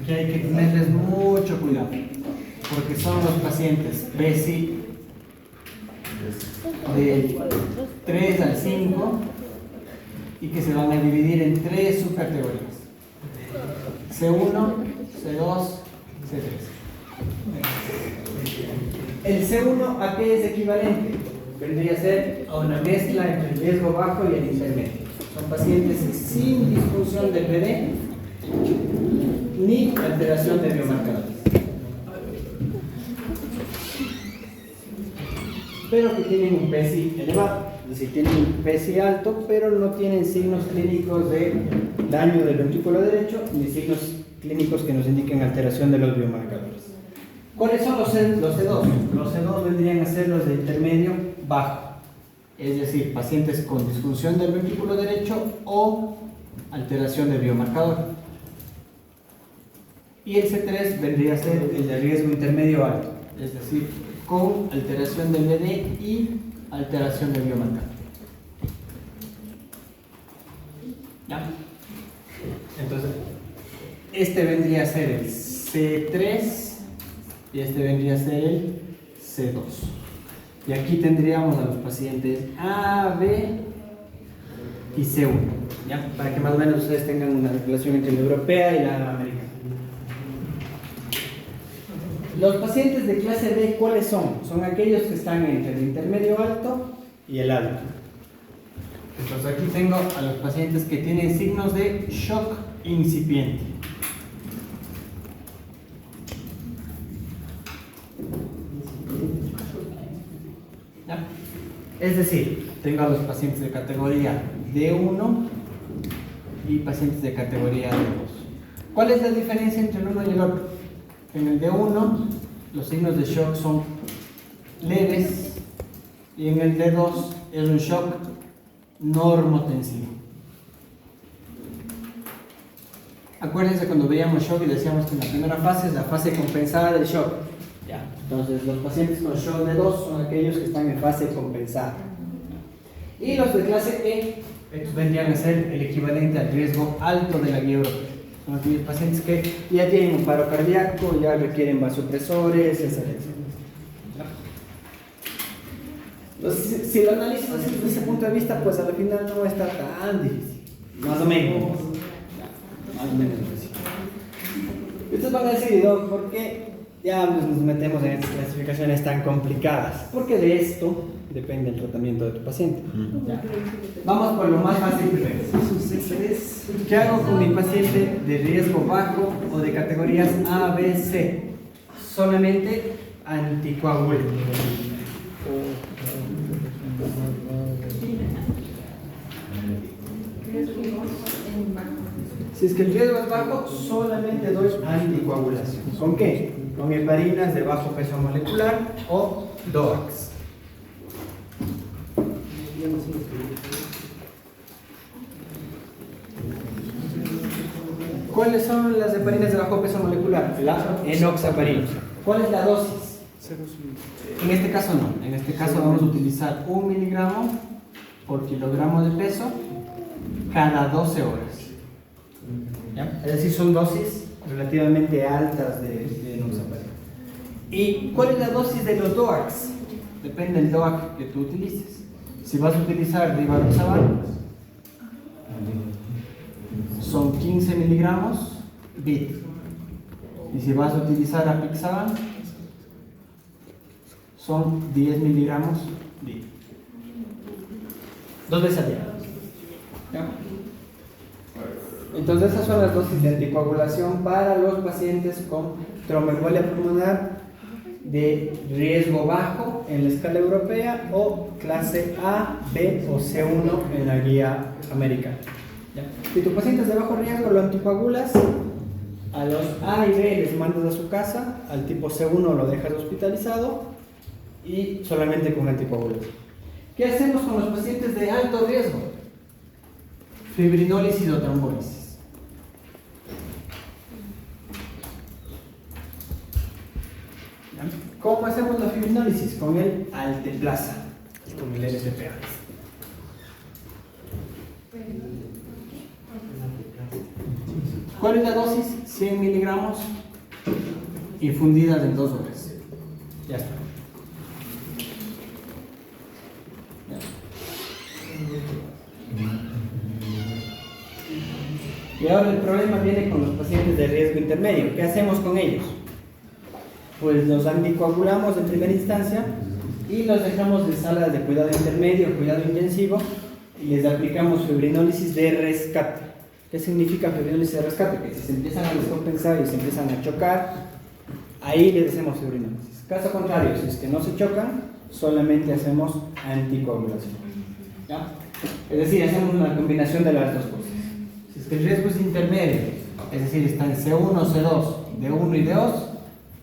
que hay que tenerles mucho cuidado, porque son los pacientes BSI de 3 al 5 y que se van a dividir en 3 subcategorías: C1, C2, C3. El C1, ¿a qué es equivalente? Vendría a ser a una mezcla entre el riesgo bajo y el intermedio. Son pacientes sin disfunción del BD ni alteración de biomarcadores, pero que tienen un PSI elevado, es decir, tienen un PSI alto, pero no tienen signos clínicos de daño del ventrículo derecho ni signos clínicos que nos indiquen alteración de los biomarcadores. ¿Cuáles son los C2? Los C2 vendrían a ser los de intermedio bajo. Es decir, pacientes con disfunción del ventrículo derecho o alteración del biomarcador. Y el C3 vendría a ser el de riesgo intermedio alto, es decir, con alteración del BD y alteración del biomarcador. ¿Ya? Entonces, este vendría a ser el C3 y este vendría a ser el C2. Y aquí tendríamos a los pacientes A, B y C1, ¿ya? Para que más o menos ustedes tengan una relación entre la europea y la americana. Los pacientes de clase B, ¿cuáles son? Son aquellos que están entre el intermedio alto y el alto. Entonces aquí tengo a los pacientes que tienen signos de shock incipiente. ¿Ya? Es decir, tengo a los pacientes de categoría D1 y pacientes de categoría D2. ¿Cuál es la diferencia entre el uno y el otro? En el D1 los signos de shock son leves y en el D2 es un shock normotensivo. Acuérdense cuando veíamos shock y decíamos que en la primera fase es la fase compensada del shock. Ya. Entonces los pacientes con shock D2 son aquellos que están en fase compensada. Y los de clase E, estos vendrían a ser el equivalente al riesgo alto de la guía europea. Son aquellos pacientes que ya tienen un paro cardíaco, ya requieren vasopresores, etc. Entonces, si lo analizas desde ese punto de vista, pues al final no está tan difícil. Más o menos. Más o menos así. Y ustedes van a decir, Doc, ¿por qué ya nos metemos en estas clasificaciones tan complicadas? Porque de esto depende el tratamiento de tu paciente. Ya. Vamos por lo más fácil primero. ¿Qué hago con mi paciente de riesgo bajo o de categorías A, B, C? Solamente anticoagulantes. Si es que el riesgo es bajo, solamente doy anticoagulación. ¿Con qué? Con heparinas de bajo peso molecular o DOACs. ¿Cuáles son las heparinas de bajo peso molecular? La enoxaparina. ¿Cuál es la dosis? En este caso no. En este caso vamos a utilizar 1 miligramo por kilogramo de peso cada 12 horas. ¿Ya? Es decir, son dosis relativamente altas de enoxaparina. ¿Y cuál es la dosis de los DOACs? Depende del DOAC que tú utilices. Si vas a utilizar rivaroxaban, son 15 miligramos bit. Y si vas a utilizar apixaban, son 10 miligramos bit. 2 veces al día. ¿Ya? Entonces esas son las dosis de anticoagulación para los pacientes con tromboembolia pulmonar de riesgo bajo en la escala europea o clase A, B o C1 en la guía americana. ¿Ya? Si tu paciente es de bajo riesgo, lo anticoagulas, a los A y B les mandas a su casa, al tipo C1 lo dejas hospitalizado y solamente con anticoagulación. ¿Qué hacemos con los pacientes de alto riesgo? Fibrinólisis o trombólisis. ¿Cómo hacemos la fibrinólisis? Con el alteplasa, con el LTPA. ¿Cuál es la dosis? 100 miligramos infundidas en 2 horas. Ya está. Y ahora el problema viene con los pacientes de riesgo intermedio. ¿Qué hacemos con ellos? Pues los anticoagulamos en primera instancia y los dejamos en salas de cuidado intermedio, cuidado intensivo, y les aplicamos fibrinólisis de rescate. ¿Qué significa fibrinólisis de rescate? Que si se empiezan a descompensar y se empiezan a chocar, ahí les hacemos fibrinólisis. Caso contrario, si es que no se chocan, solamente hacemos anticoagulación. ¿Ya? Es decir, hacemos una combinación de las dos cosas. Si es que el riesgo es intermedio, es decir, está en C1, C2, D1 y D2,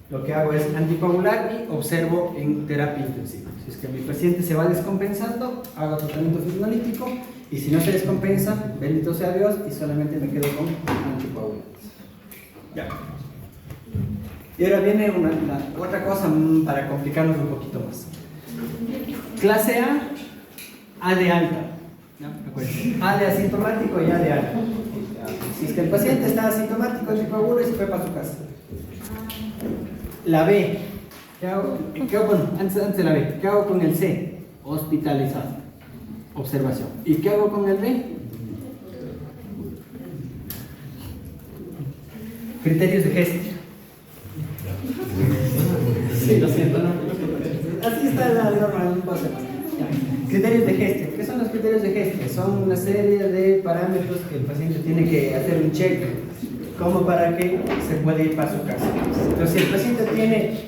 lo que hago es anticoagular y observo en terapia intensiva. Si es que mi paciente se va descompensando, hago tratamiento fibrinolítico, y si no se descompensa, bendito sea Dios, y solamente me quedo con anticoagulantes. Ya. Y ahora viene otra cosa para complicarnos un poquito más. Clase A de alta. ¿Ya? A de asintomático y A de alta. Si es que el paciente está asintomático, anticoagulo y se fue para su casa. La B, ¿qué hago? Bueno, antes de la B, ¿qué hago con el C? Hospitalizado, observación. ¿Y qué hago con el D? Criterios de Hester. Sí, lo siento, no. Así está la norma, no puedo hacer más. Criterios de Hester. ¿Qué son los criterios de Hester? Son una serie de parámetros que el paciente tiene que hacer un check, como para que se pueda ir para su casa. Entonces, si el paciente tiene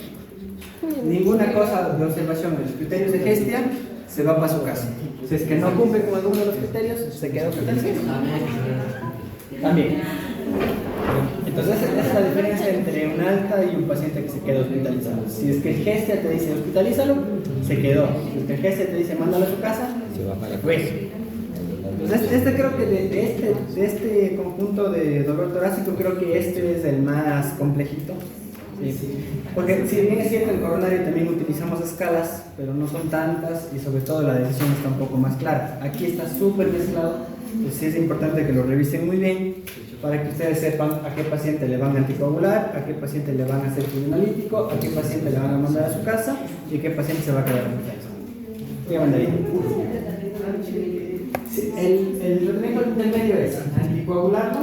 ninguna cosa de observación en los criterios de Hestia, se va para su casa. Si es que no cumple con alguno de los criterios, se queda hospitalizado. También. Entonces, esa es la diferencia entre un alta y un paciente que se queda hospitalizado. Si es que el GESTIA te dice hospitalízalo, se quedó. Si es que el GESTIA te dice mándalo a su casa, Se va para pues. Entonces, este creo que de este conjunto de dolor torácico, creo que este es el más complejito. Sí. Porque si bien es cierto, en coronario también utilizamos escalas, pero no son tantas y sobre todo la decisión está un poco más clara. Aquí está súper mezclado, pues sí es importante que lo revisen muy bien para que ustedes sepan a qué paciente le van a anticoagular, a qué paciente le van a hacer fluido analítico, a qué paciente le van a mandar a su casa y qué paciente se va a quedar hospitalizado. ¿Qué van a ir? Sí, el método intermedio es anticoagularlo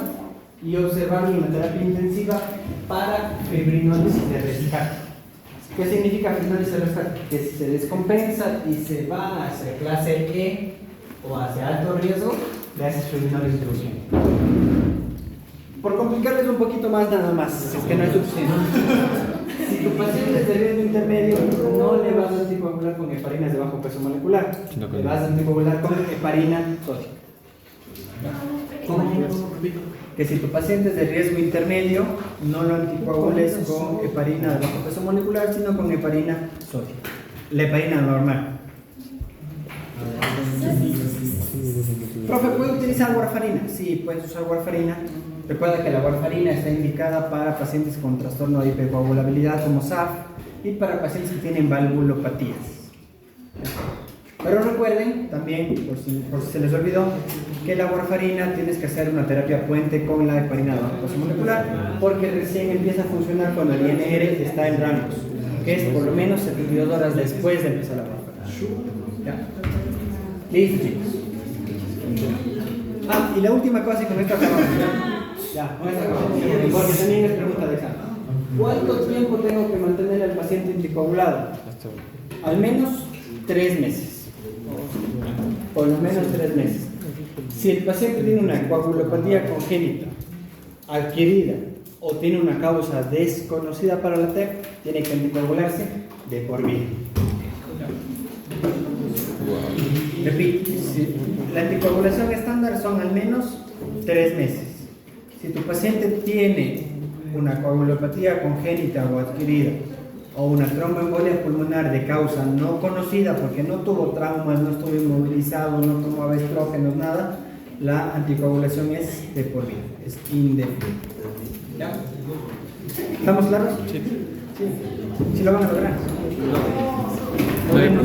y observar una terapia intensiva para fibrinólisis de rescate. ¿Qué significa fibrinólisis de rescate? Que si se descompensa y se va hacia clase E o hacia alto riesgo, le haces fibrinólisis de urgencia. Por complicarles un poquito más nada más, si es que no es suficiente. Si tu paciente es de riesgo intermedio, no le vas a anticoagular con heparinas de bajo peso molecular, le vas a anticoagular con heparina sódica. ¿Cómo? Que si tu paciente es de riesgo intermedio, no lo anticoagules con heparina de bajo peso molecular, sino con heparina sódica. La heparina normal. Profe, ¿puedo utilizar warfarina? Sí, puedes usar warfarina. Recuerda que la warfarina está indicada para pacientes con trastorno de hipercoagulabilidad como SAF y para pacientes que tienen valvulopatías. Pero recuerden también, por si se les olvidó, que la warfarina tienes que hacer una terapia puente con la heparina de bajo peso molecular porque recién empieza a funcionar cuando el INR está en rangos, que es por lo menos 72 horas después de empezar la warfarina. ¿Ya? Listo, chicos. Y la última cosa, y con esto acabamos. Ya, con esto acabamos. Porque también es pregunta de examen. ¿Cuánto tiempo tengo que mantener al paciente anticoagulado? Al menos 3 meses. Por lo menos 3 meses. Si el paciente tiene una coagulopatía congénita, adquirida, o tiene una causa desconocida para la TEP, tiene que anticoagularse de por vida. Repito, la anticoagulación estándar son al menos 3 meses. Si tu paciente tiene una coagulopatía congénita o adquirida o una tromboembolia pulmonar de causa no conocida porque no tuvo traumas, no estuvo inmovilizado, no tomaba estrógenos, nada, la anticoagulación es de por vida, es indefinida. ¿Ya? ¿Estamos claros? Sí. ¿Sí lo van a lograr? No,